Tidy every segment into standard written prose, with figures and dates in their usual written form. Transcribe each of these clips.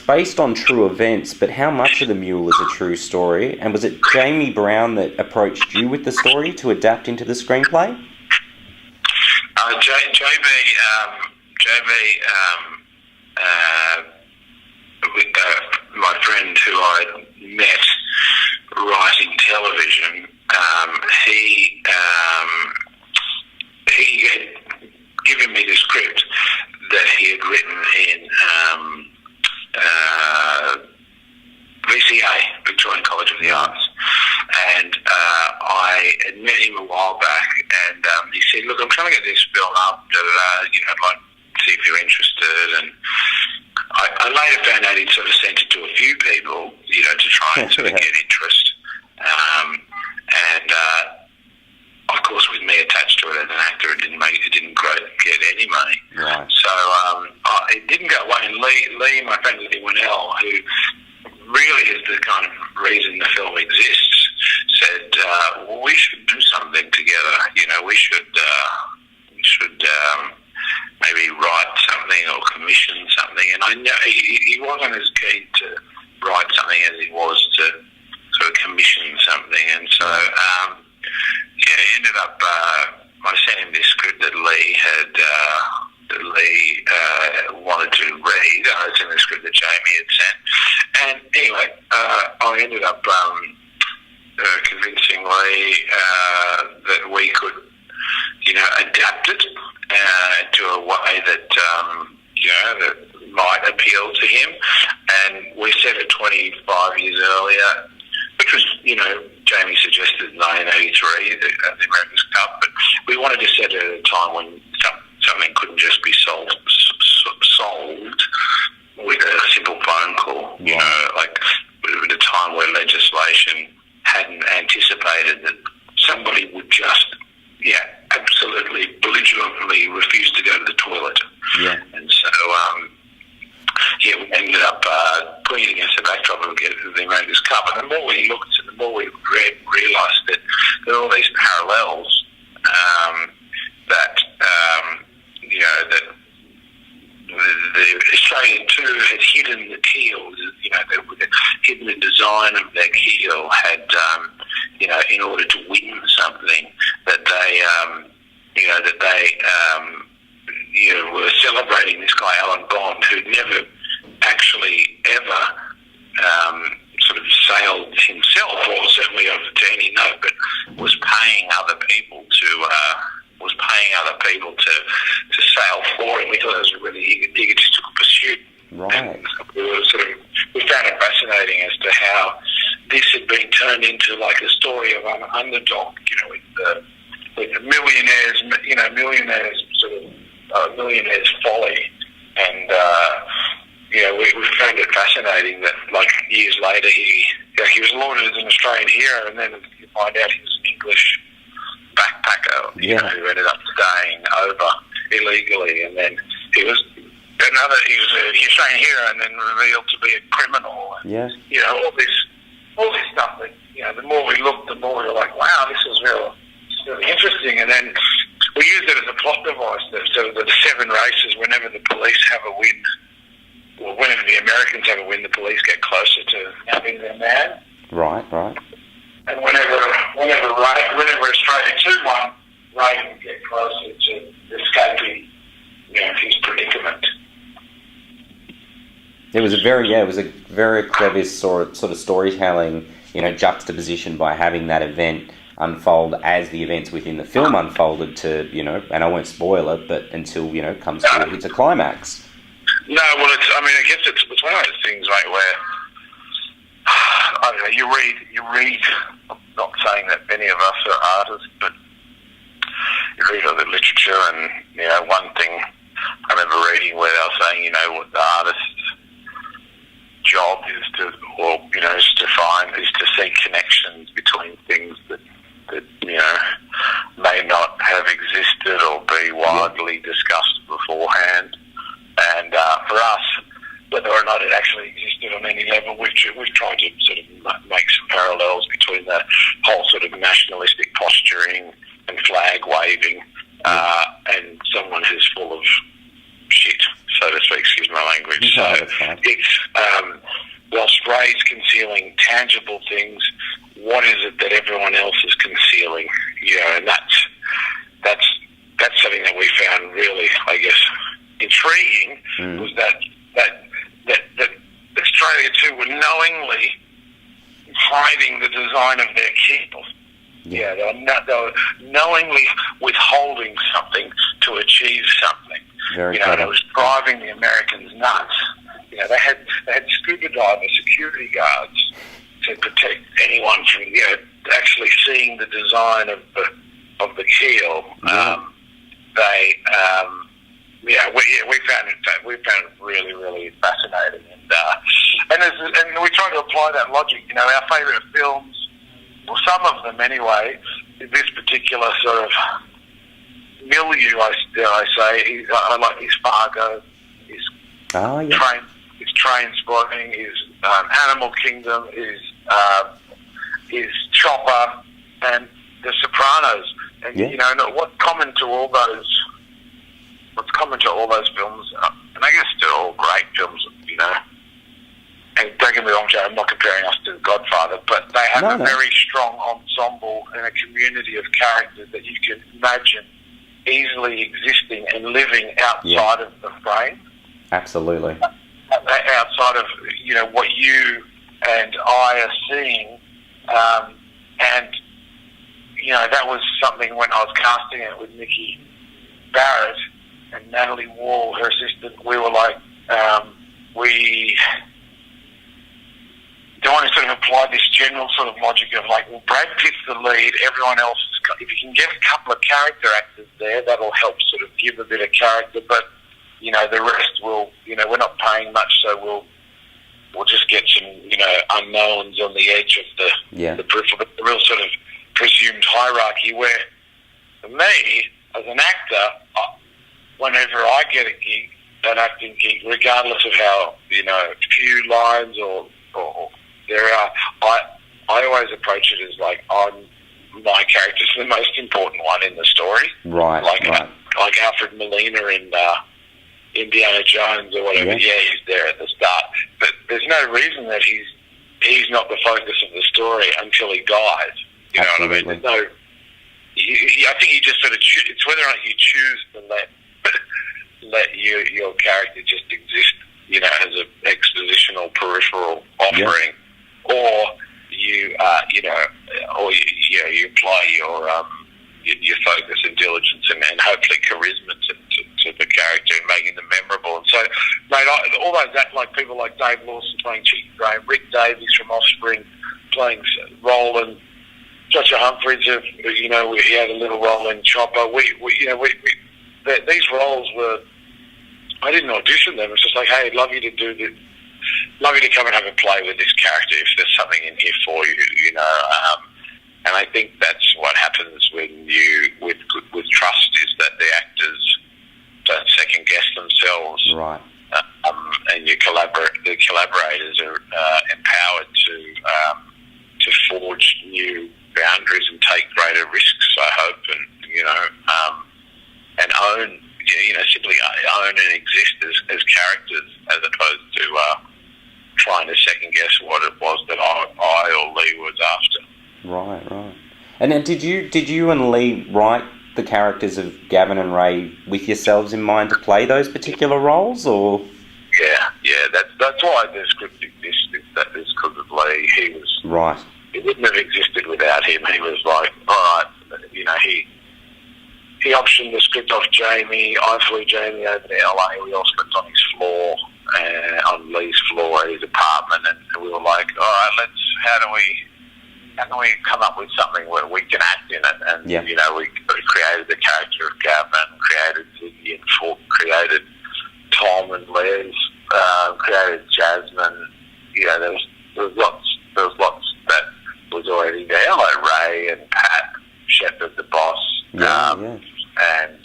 based on true events, but how much of the Mule is a true story? And was it Jamie Brown that approached you with the story to adapt into the screenplay? My friend who I met writing television, he had given me the script that he had written in VCA, Victorian College of the Arts, and I had met him a while back, and he said, "Look, I'm trying to get this film up, I'd like to see if you're interested." And I later found out he'd sort of sent it to a few people, to try and sort of get interest. Of course, with me attached to it as an actor, it didn't get any money. Right. So it didn't go away. And Lee, my friend Lee Winnell, who really is the kind of reason the film exists, said, well, we should do something together. We should maybe write something or commission something. And I know he wasn't as keen to write something as he was to sort of commission something. And so, ended up, I sent him this script that Lee wanted to read. I sent the script that Jamie had sent. And anyway, I ended up convincing Lee that we could, adapt it to a way that, that might appeal to him. And we set it 25 years earlier, which was, Jamie suggested 1983, the America's Cup, but we wanted to set it at a time when something couldn't just be solved with a simple phone call, like at a time where legislation hadn't anticipated that somebody would just, absolutely belligerently refuse to go to the toilet. Yeah. And so, we ended up putting it against the backdrop of the America's Cup. And the more we looked, the more we realised that there are all these parallels that the Australian too had hidden the keel. Hidden the design of their keel had, in order to win something, that they were celebrating this guy Alan Bond, who'd never actually ever sort of sailed himself, or certainly to any note, but was paying other people to sail for him. We thought it was a really egotistical pursuit. Right. And we found it fascinating as to how this had been turned into like a story of an underdog, with the millionaires, millionaires folly. And, we found it fascinating that, like, years later, he was lauded as an Australian hero, and then you find out he was an English backpacker, who ended up staying over illegally, and then he was an Australian hero, and then revealed to be a criminal. And, all this stuff that, the more we looked, the more we were like, wow, this is really interesting. And then we used it as a plot device, so that the 7 races, whenever the police have a win, or whenever the Americans have a win, the police get closer to having their man. Right. And whenever Australia 2-1, Ray would get closer to escaping, his predicament. It was a very clever sort of storytelling, juxtaposition by having that event unfold as the events within the film unfolded to, and I won't spoil it, but until, comes to hits a climax. No, well, I guess it's one of those things, mate, where, I don't know, you read, I'm not saying that many of us are artists, but you read all the literature, and, one thing I remember reading where they were saying, what the artist's job is to see connections between things that may not have existed or be widely discussed beforehand. And for us, whether or not it actually existed on any level, we've tried to sort of make some parallels between the whole sort of nationalistic posturing and flag waving and someone who's full of shit, so to speak, excuse my language. language. No, So that's fine. it's, whilst Ray's concealing tangible things, what is it that everyone else is concealing? And that's something that we found really, I guess, intriguing, was that Australia too were knowingly hiding the design of their keel. Yeah, they were knowingly withholding something to achieve something. Very and it was driving the Americans nuts. They had scuba diver security guards to protect anyone from actually seeing the design of the keel. We found it really, really fascinating, and we try to apply that logic. Our favourite films, well, some of them anyway, this particular sort of milieu, I say, I like his Fargo, his Train Spotting, his Animal Kingdom, his Chopper, and The Sopranos. And what's common to all those films, and I guess they're all great films, and don't get me wrong, Joe, I'm not comparing us to The Godfather, but they have a very strong ensemble and a community of characters that you can imagine easily existing and living outside of the frame. Absolutely. Outside of, what you and I are seeing, and that was something when I was casting it with Nikki Barrett and Natalie Wall, her assistant. We were like, we don't want to sort of apply this general sort of logic of like, well, Brad Pitt's the lead, everyone else is, if you can get a couple of character actors there, that'll help sort of give a bit of character, but the rest will, we're not paying much, so we'll just get some, unknowns on the edge of the proof of the real sort of presumed hierarchy, where for me, as an actor, whenever I get a gig, an acting gig, regardless of how, few lines or there are, I always approach it as like, my character's the most important one in the story. Right, like Alfred Molina in Indiana Jones or whatever. Yeah, he's there at the start, but there's no reason that he's not the focus of the story until he dies. You know what I mean? There's no. I think you just sort of it's whether or not you choose to let your character just exist, as an expositional peripheral offering, or you you apply your focus and diligence and hopefully charisma to the character and making them memorable. And so, mate, all those like people like Dave Lawson playing Cheeky Graham, Rick Davies from Offspring playing Roland, Joshua Humphreys, he had a little role in Chopper. These roles were. I didn't audition them. It's just like, hey, I'd love you to do this. Love you to come and have a play with this character if there's something in here for you, and I think that's what happens when with trust, is that the actors don't second guess themselves, right? And the collaborators are empowered to forge new boundaries and take greater risks, I hope, and own, simply own and exist as characters, as opposed to trying to second guess what it was that I or Lee was after. Right. And then did you and Lee write the characters of Gavin and Ray with yourselves in mind to play those particular roles, or? Yeah. That's why the script exists. That is because of Lee. He was right. It wouldn't have existed without him. He was like, all right, he optioned the script off Jamie. I flew Jamie over to LA. We all slept on his floor, on Lee's floor at his apartment, and we were like, all right, how can we come up with something where we can act in it? And we created the character of Gavin, created Ziggy and Fulk, created Tom and Les, created Jasmine. There was lots that was already there, like Ray and Pat Shepherd, the boss. And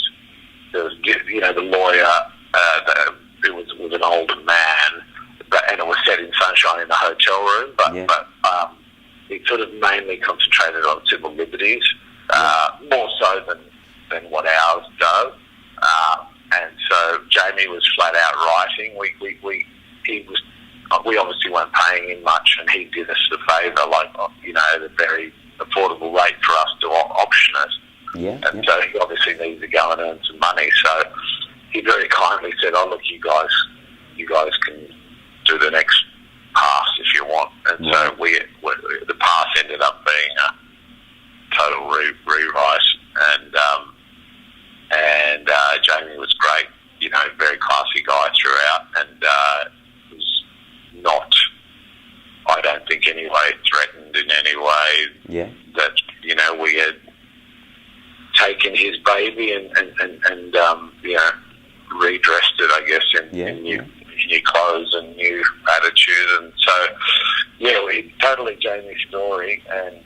there was, the lawyer, it was an older man, and it was set in sunshine in the hotel room, but it sort of mainly concentrated on civil liberties, more so than what ours does. and so Jamie was flat out writing. We obviously weren't paying him much, and he did us a favour, like, at a very affordable rate for us to option it. Yeah. So he obviously needed to go and earn some money. So he very kindly said, "Oh, look, you guys can do the next pass if you want." And so the pass ended up being a total rewrite, and Jamie was great. Very classy guy throughout, and was not, I don't think, anyway threatened in any way. Yeah. That we had taken his baby and redressed it, I guess, in new clothes and new attitude, and so we totally Jamie's story, and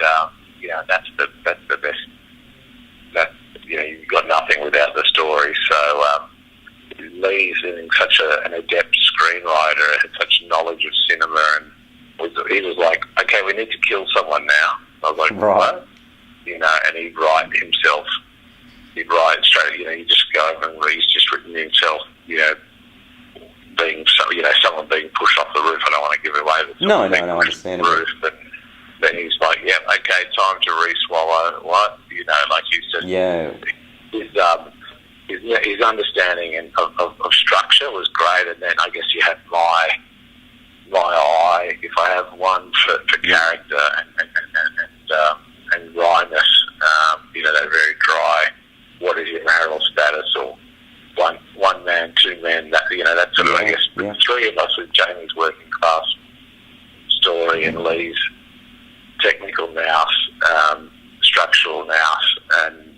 that's the best. That you've got nothing without the story. So Lee's such an adept screenwriter, had such knowledge of cinema, and he was like, "Okay, we need to kill someone now." I was like, right. "What?" And he'd write himself. He'd write straight. He'd just go over and he's just written himself. Someone being pushed off the roof. I don't want to give away the no, I understand roof, but then he's like, "Yeah, okay, time to re-swallow." What? Like he said. Yeah. His understanding of structure was great, and then I guess you have my eye, if I have one, for character and dryness. That very dry. What is your marital status, or one man, two men? That that sort of, I guess, three of us with Jamie's working class story and Lee's technical nous, structural nous, and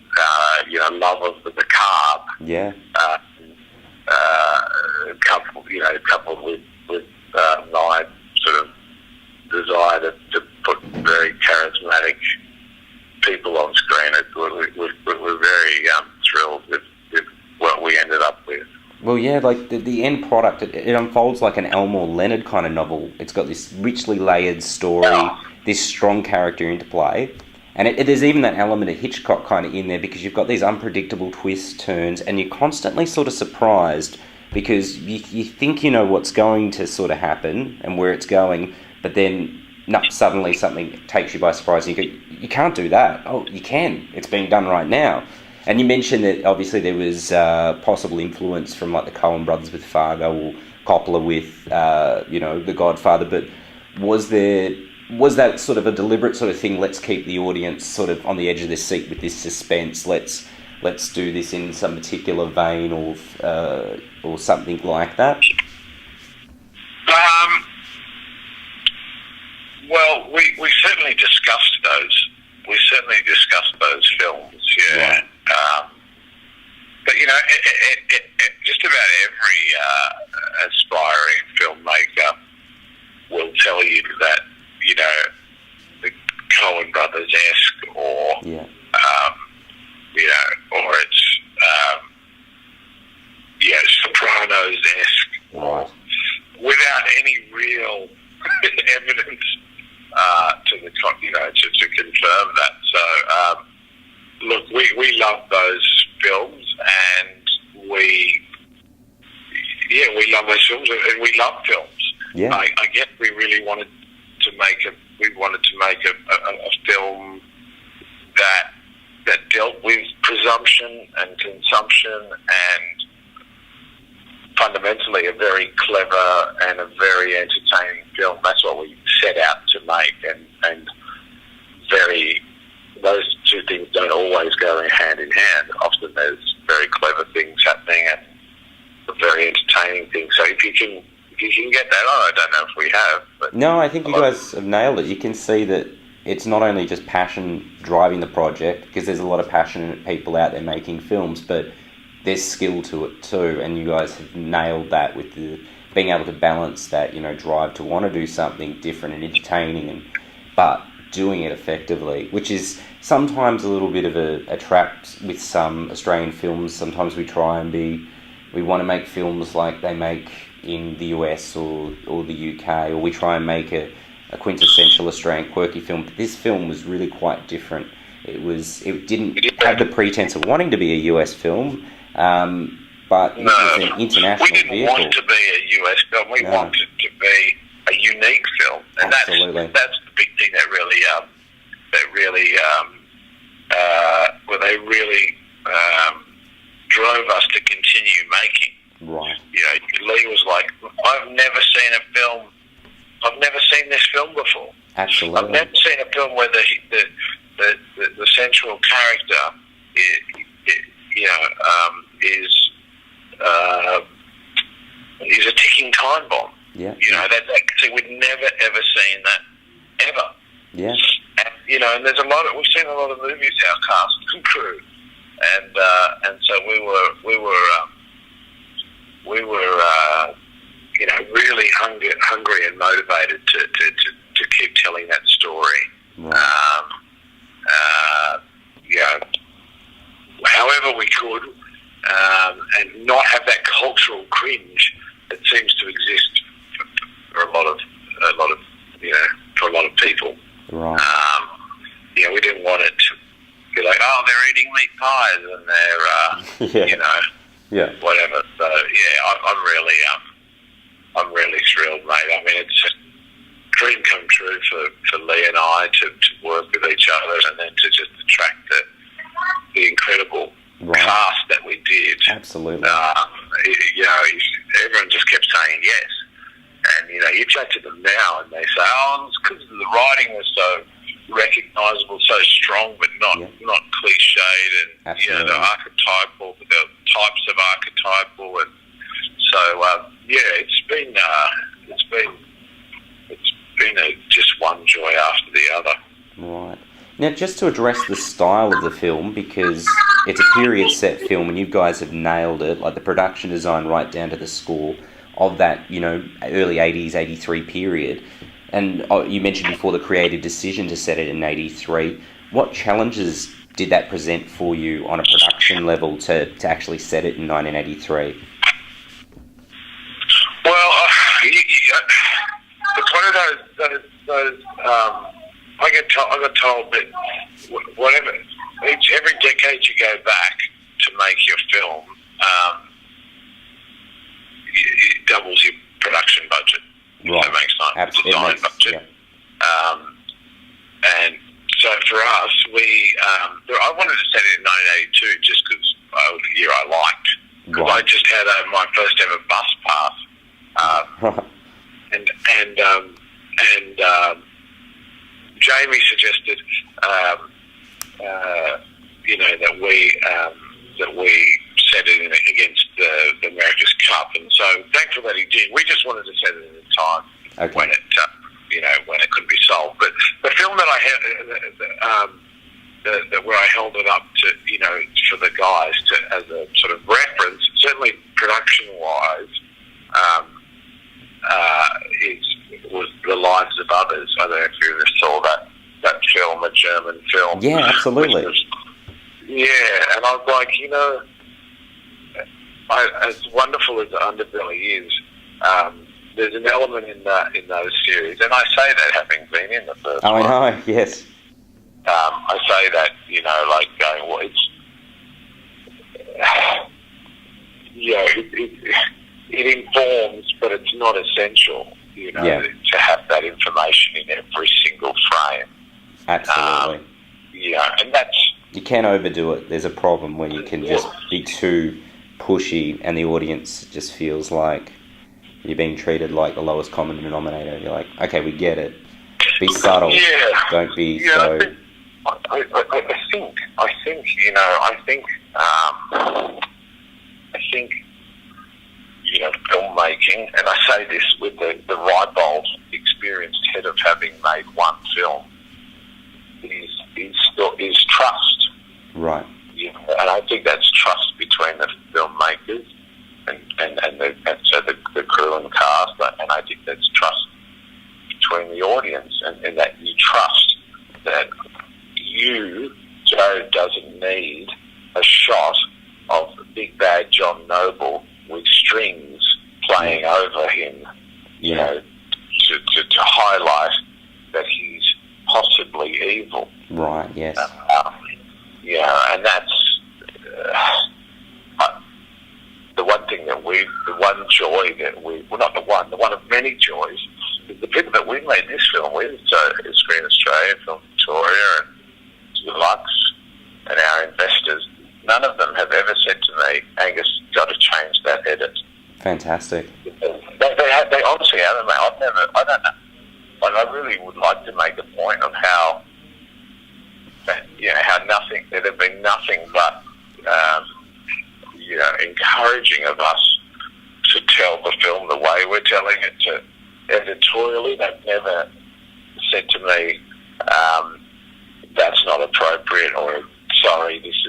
love of the macabre. Yeah. Coupled with my sort of desire to put very charismatic people on screen. We're very thrilled with what we ended up with. Well, yeah, like the end product, it unfolds like an Elmore Leonard kind of novel. It's got this richly layered story, this strong character interplay. And there's even that element of Hitchcock kind of in there, because you've got these unpredictable twists, turns, and you're constantly sort of surprised because you think you know what's going to sort of happen and where it's going, but then suddenly something takes you by surprise and you go, you can't do that. Oh, you can. It's being done right now. And you mentioned that obviously there was possible influence from like the Coen brothers with Fargo, or Coppola with, The Godfather, but was that sort of a deliberate sort of thing? Let's keep the audience sort of on the edge of their seat with this suspense. Let's do this in some particular vein, or something like that. Well, we certainly discussed those. We certainly discussed those films. Yeah. Right. But just about every aspiring filmmaker will tell you that the Coen Brothers-esque, or or it's Sopranos-esque, right, without any real evidence to confirm that. So look, we love those films, and we love those films, and we love films. Yeah. I guess we really wanted to make a film that dealt with presumption and consumption, and fundamentally a very clever and a very entertaining film. That's what we set out to make, and those two things don't always go hand in hand. Often there's very clever things happening and very entertaining things. So if you can get that on, I don't know if we have. But no, I think you guys have nailed it. You can see that it's not only just passion driving the project, because there's a lot of passionate people out there making films, but there's skill to it too, and you guys have nailed that with being able to balance that, drive to want to do something different and entertaining, but doing it effectively, which is sometimes a little bit of a trap with some Australian films. Sometimes we want to make films like they make in the US or the UK, or we try and make a quintessential Australian quirky film. But this film was really quite different. It didn't have the pretense of wanting to be a US film, but it No, was an international we didn't vehicle. want to be a US film. We wanted to be a unique film, and Absolutely. that's the big thing that really they really drove us to continue making. Right. You know, Lee was like, I've never seen this film before. Absolutely. I've never seen a film where the central character is a ticking time bomb. Yeah. You know, so we'd never ever seen that ever. Yeah. And, you know, and we've seen a lot of movies, our cast and crew, and so we were you know, really hungry and motivated to keep telling that story. Right. You know, however we could, and not have that cultural cringe that seems to exist for a lot of you know, for a lot of people. Right. You know, we didn't want it to be like, oh, they're eating meat pies and they're Yeah. you know, Yeah. whatever. So yeah, I'm really thrilled, mate. I mean, it's a dream come true for Lee and I to work with each other, and then to just attract the incredible cast that we did. Absolutely. You know, everyone just kept saying yes. And, you know, you chat to them now and they say, oh, it's because the writing was so recognisable, so strong, but not cliched, and Absolutely. you know, the archetypal, the types of archetypal, and so it's been just one joy after the other. Right. Now, just to address the style of the film, because it's a period set film and you guys have nailed it, like the production design right down to the score of that, you know, early 80s, 83 period. And you mentioned before the creative decision to set it in 83. What challenges did that present for you on a production level to actually set it in 1983? Well, it's one of those I got told that whatever, every decade you go back to make your film, it doubles your production budget. Right. That makes sense. Absolutely. Design budget. Yeah. And so for us, I wanted to set it in 1982 just because it was the year I liked. Because I just had my first ever bus pass. And Jamie suggested, you know, that we set it in against the America's Cup, and so thankful that he did. We just wanted to set it at a time when it, you know, when it could be sold. But the film that I had, where I held it up to, you know, for the guys as a sort of reference, certainly production-wise, was The Lives of Others. I don't know if you ever saw that film, a German film. Yeah, absolutely. Yeah, and I was like, you know, as wonderful as the underbelly is, there's an element in those series, and I say that having been in the first one. I know, yes. I say that, you know, like going, well, it's, you know, it informs, but it's not essential, you know, to have that information in every single frame. Absolutely. Yeah, and that's... You can overdo it. There's a problem where you can just be too pushy and the audience just feels like you're being treated like the lowest common denominator. You're like, okay, we get it. Be subtle. Yeah. Don't be so... I think, you know, I think, you know, filmmaking, and I say this with the ribald experienced head of having made one film, is trust. Right. You know, and I think that's trust between the filmmakers and so the crew and the cast, and I think that's trust between the audience, and that you trust that Joe doesn't need a shot of big bad John Noble with strings playing over him, you know, to highlight that he's possibly evil. Right, yes. Yeah, and that's the the one joy that the one of many joys, is the people that we made this film with, so Screen Australia, Film Victoria, and Deluxe, and our investors. None of them have ever said to me, Angus, got to change that edit. Fantastic. They honestly haven't, mate. I don't know. But I really would like to make a point of how there have been nothing but, encouraging of us to tell the film the way we're telling it. To editorially, they've never said to me, that's not appropriate, or sorry, this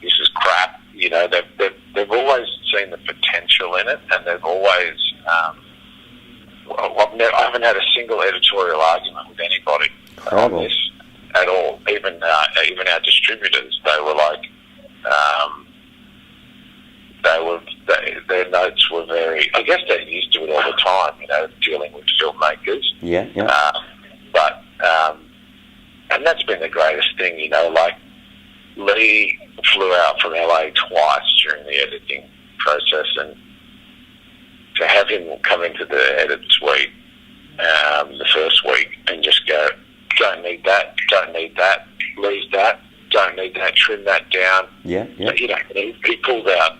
is crap. They've always seen the potential in it, and they've always. I haven't had a single editorial argument with anybody on this at all. Even our distributors, they were like, their notes were very. I guess they're used to it all the time, dealing with filmmakers. Yeah. And that's been the greatest thing, like Lee flew out from LA twice during the editing process, and to have him come into the edit suite the first week and just go, don't need that, lose that, don't need that, trim that down. Yeah. He pulled out,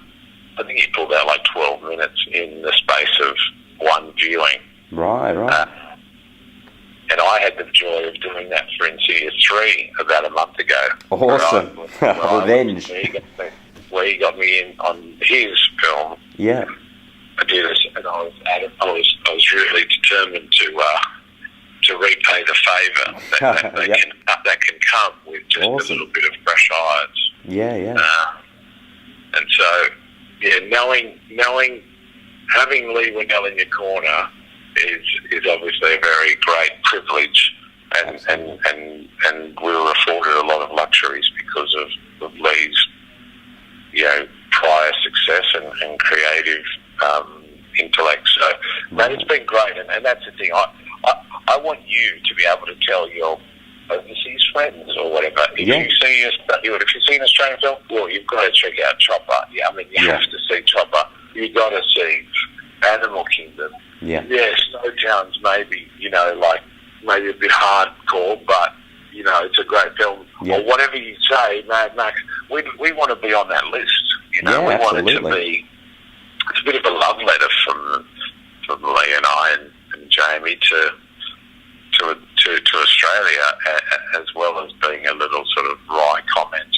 I think he pulled out like 12 minutes in the space of one viewing. Right. And I had the joy of doing that for Insidious 3 about a month ago. Awesome. Revenge. Where he got me in on his film. Yeah. I did it, and I was really determined to repay the favour that can come with just a little bit of fresh eyes. Yeah. And so, knowing having Lee Winnell in your corner is obviously a very great privilege, and we were afforded a lot of luxuries because of Lee's prior success and creative intellect. So, man, it's been great, and that's the thing. I want you to be able to tell your overseas friends or whatever. If you see an Australian film, well, you've got to check out Chopper. You have to see Chopper. You've got to see Animal Kingdom. Yeah. Snowtown's maybe maybe a bit hardcore, but it's a great film. Yeah. Or whatever you say, Mad Max. We want to be on that list. We want it to be. It's a bit of a love letter from Lee and I and Jamie to Australia, as well as being a little sort of wry comment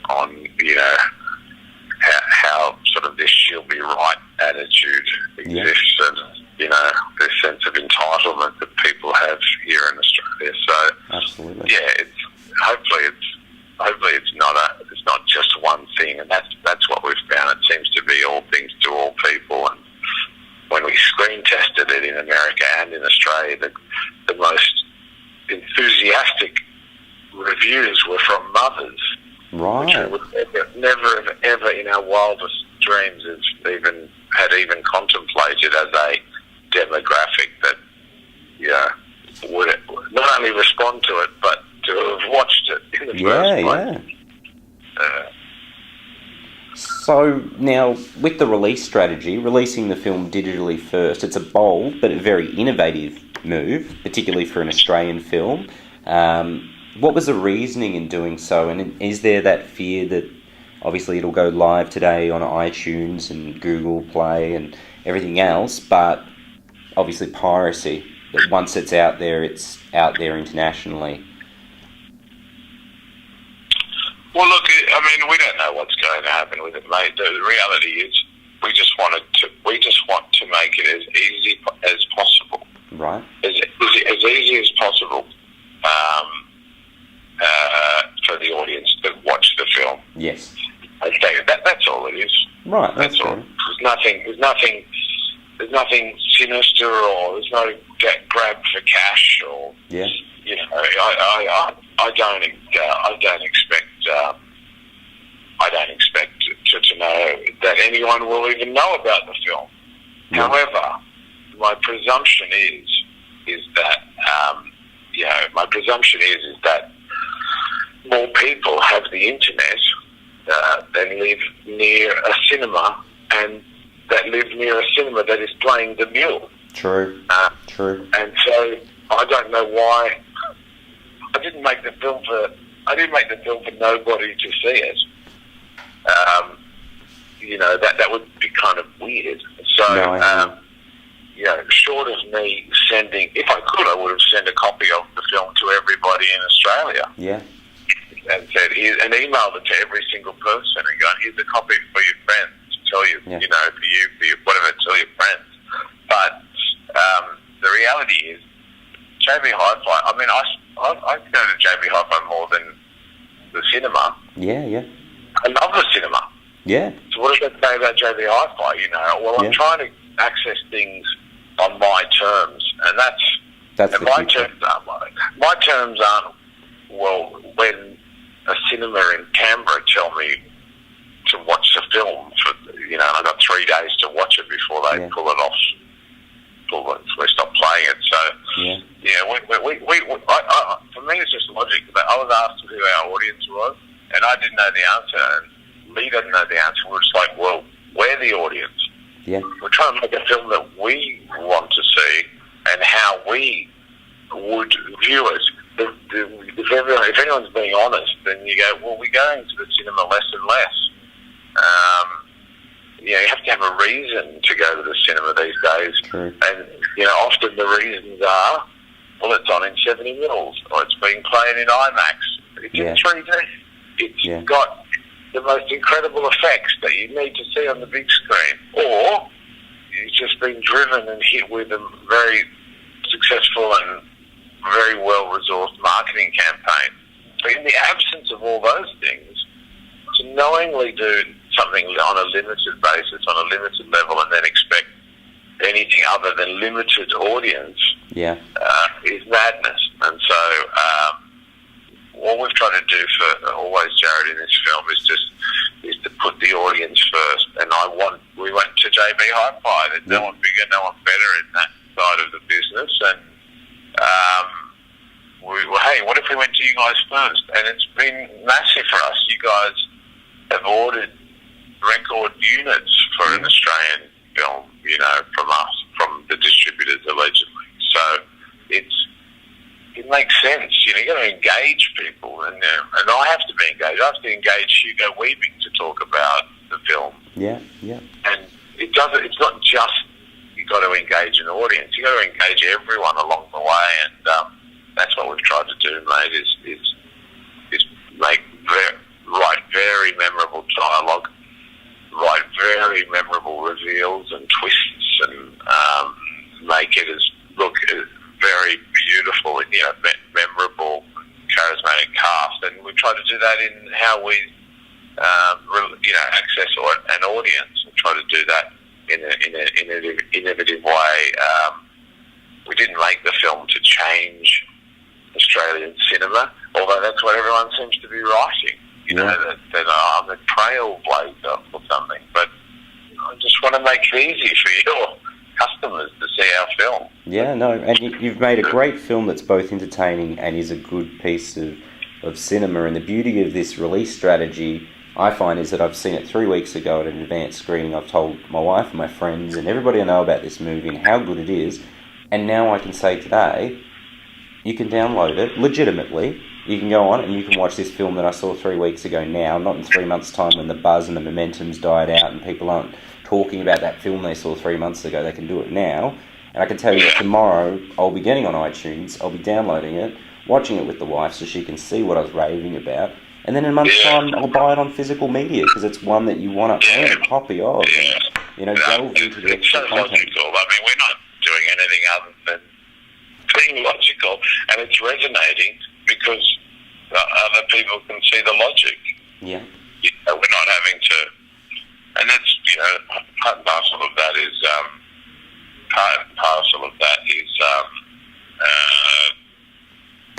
on how sort of this she'll be right attitude exists, and this sense of entitlement that people have here in Australia. So absolutely, hopefully it's not just one thing, and that's what we've found. It seems to be all things to all people. And when we screen tested it in America and in Australia, the most enthusiastic reviews were from mothers, right? Which we would never ever in our wildest dreams had even contemplated as a demographic that would not only respond to it, but to have watched it in the first place. So now, with the release strategy, releasing the film digitally first, it's a bold but a very innovative move, particularly for an Australian film. What was the reasoning in doing so, and is there that fear that obviously it'll go live today on iTunes and Google Play and everything else, but obviously piracy, that once it's out there internationally? Well, look, we don't know what's going to happen with it, mate. The reality is, we just want to make it as easy as possible. Right. As easy as possible for the audience to watch the film. Yes. Okay, that's all it is. Right. That's all. There's nothing sinister, or there's no grab for cash, or I don't expect to know that anyone will even know about the film. Yeah. However, my presumption is that more people have the internet than live near a cinema and that live near a cinema that is playing the Mule. True. True. And so I don't know why I didn't make the film for nobody to see it. That would be kind of weird. So, short of me sending, if I could, I would have sent a copy of the film to everybody in Australia. Yeah. And said, and emailed it to every single person and gone, here's a copy for your friends to tell you, for you, whatever, tell your friends. But the reality is, JB Hi-Fi, I mean, I go to JB Hi-Fi more than the cinema. Yeah. I love the cinema. Yeah. So what does that say about JB Hi-Fi, Well, I'm trying to access things on my terms, and that's my terms aren't, well, when a cinema in Canberra tell me to watch the film for, I've got 3 days to watch it before they pull it off. We stop playing it. So, for me, it's just logic. I was asked who our audience was, and I didn't know the answer, and Lee doesn't know the answer. We're just like, well, we're the audience. Yeah. We're trying to make a film that we want to see and how we would view it. If anyone's being honest, then you go, well, we're going to the cinema less and less. You have to have a reason to go to the cinema these days. True. And, often the reasons are, well, it's on in 70 mils, or it's being played in IMAX. It's in 3D. It's got the most incredible effects that you need to see on the big screen. Or it's just been driven and hit with a very successful and very well-resourced marketing campaign. But in the absence of all those things, to knowingly do something on a limited basis, on a limited level, and then expect anything other than limited audience is madness. And so what we've tried to do for always, Jarret, in this film is to put the audience first. And we went to JB Hi-Fi. There's no one bigger, no one better in that side of the business. And hey, what if we went to you guys first? And it's been massive for us. You guys have ordered record units for an Australian film, from us, from the distributors allegedly. So it makes sense. You got to engage people, and I have to be engaged. I have to engage Hugo Weaving to talk about the film. Yeah. And it's not just you got to engage an audience. You got to engage everyone along the way, and that's what we've tried to do, mate. Is make write very memorable dialogue, write very memorable reveals and twists, and make it very beautiful, memorable, charismatic cast. And we try to do that in how we, access an audience. We try to do that in an innovative way. We didn't make the film to change Australian cinema, although that's what everyone seems to be writing. That I'm a trailblazer or something. But I just want to make it easy for your customers to see our film. Yeah, no, and you've made a great film that's both entertaining and is a good piece of cinema. And the beauty of this release strategy, I find, is that I've seen it 3 weeks ago at an advanced screening. I've told my wife and my friends and everybody I know about this movie and how good it is. And now I can say today, you can download it legitimately. You can go on and you can watch this film that I saw 3 weeks ago now, not in 3 months' time when the buzz and the momentum's died out and people aren't talking about that film they saw 3 months ago. They can do it now. And I can tell you tomorrow I'll be getting on iTunes, I'll be downloading it, watching it with the wife so she can see what I was raving about. And then in a month's time I'll buy it on physical media because it's one that you want to own a copy of. And, delve into the extra content. Logical. I mean, we're not doing anything other than being logical, and it's resonating because other people can see the logic. Yeah. We're not having to, and that's part and parcel of that is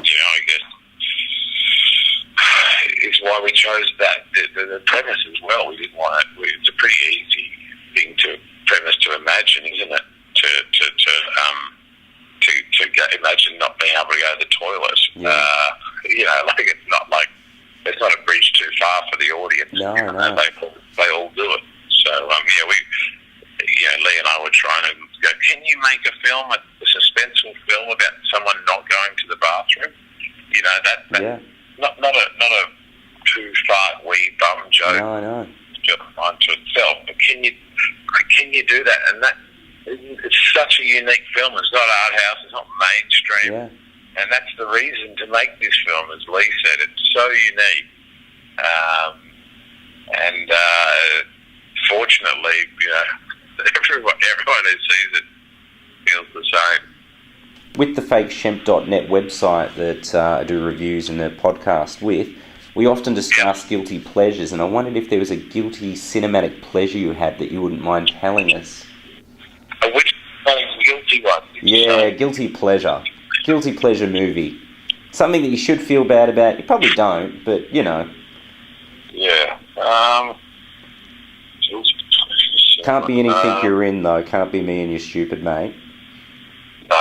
I guess is why we chose that the premise as well. We didn't want it. It's a pretty easy thing to premise to imagine, isn't it? To imagine not being able to go to the toilet. It's not a bridge too far for the audience. No. They all do it. So Lee and I were trying to go, can you make a suspenseful film about someone not going to the bathroom? Not a too far wee bum joke. No, I know. Just unto itself, but can you do that? And that it's such a unique film. It's not art house. It's not mainstream. Yeah. And that's the reason to make this film, as Lee said. It's so unique. And fortunately, everyone who sees it feels the same. With the fakeshemp.net website that I do reviews and the podcast with, we often discuss guilty pleasures, and I wondered if there was a guilty cinematic pleasure you had that you wouldn't mind telling us. Which guilty one? Yeah, guilty pleasure. Guilty pleasure movie. Something that you should feel bad about. You probably don't, but, Yeah. Can't be anything you're in, though. Can't be me and your stupid mate. No.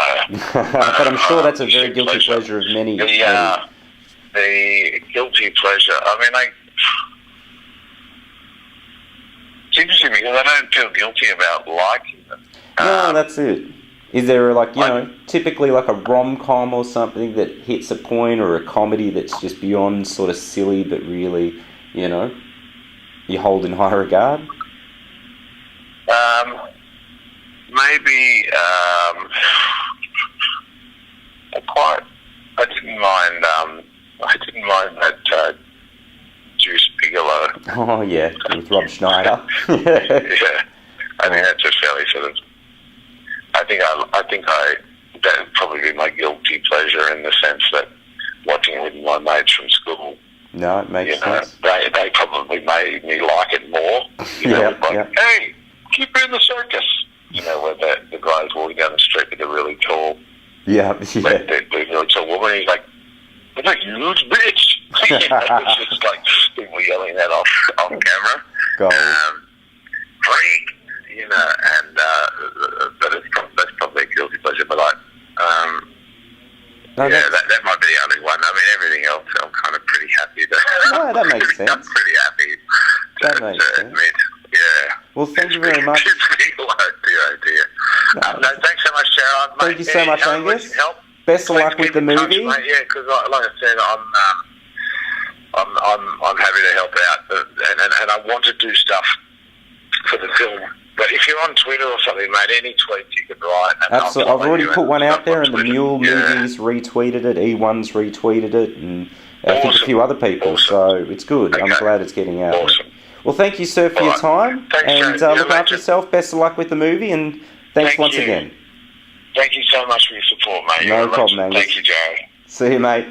But I'm sure that's a very guilty pleasure of many. The guilty pleasure. I mean, it's interesting because I don't feel guilty about liking them. No, that's it. Is there typically like a rom-com or something that hits a point, or a comedy that's just beyond sort of silly, but really, you hold in high regard? Maybe I didn't mind that Juice Bigelow. Oh yeah, with Rob Schneider. Yeah, I think that's a fairly sort of. I think that would probably be my guilty pleasure, in the sense that watching it with my mates from school. No, it makes sense. They probably made me like it more. Hey, keep it in the circus. Where the guy's walking down the street with a really tall, really tall woman. He's like, "What a huge bitch!" It's just like people yelling that off camera. Freak, but that's probably a guilty pleasure. But that might be the only one. I mean, everything else, I'm kind of pretty happy to. No, that makes sense. I'm pretty happy to admit. Yeah. Well, thank you very much. Thanks so much, Jarret. Thank you so much, Angus. Best of luck with the movie. Yeah, because like I said, I'm happy to help out, and I want to do stuff for the film. But if you're on Twitter or something, mate, any tweets you can write. Absolutely. I've already put one out there, and the Mule movies retweeted it, E1's retweeted it, and I think a few other people. So it's good. Okay. I'm glad it's getting out. Awesome. Well, thank you, sir, for your time. Thanks, and look after yourself. Best of luck with the movie, and thanks once again. Thank you so much for your support, mate. No problem, Angus. Thank you, Jarret. See you, mate.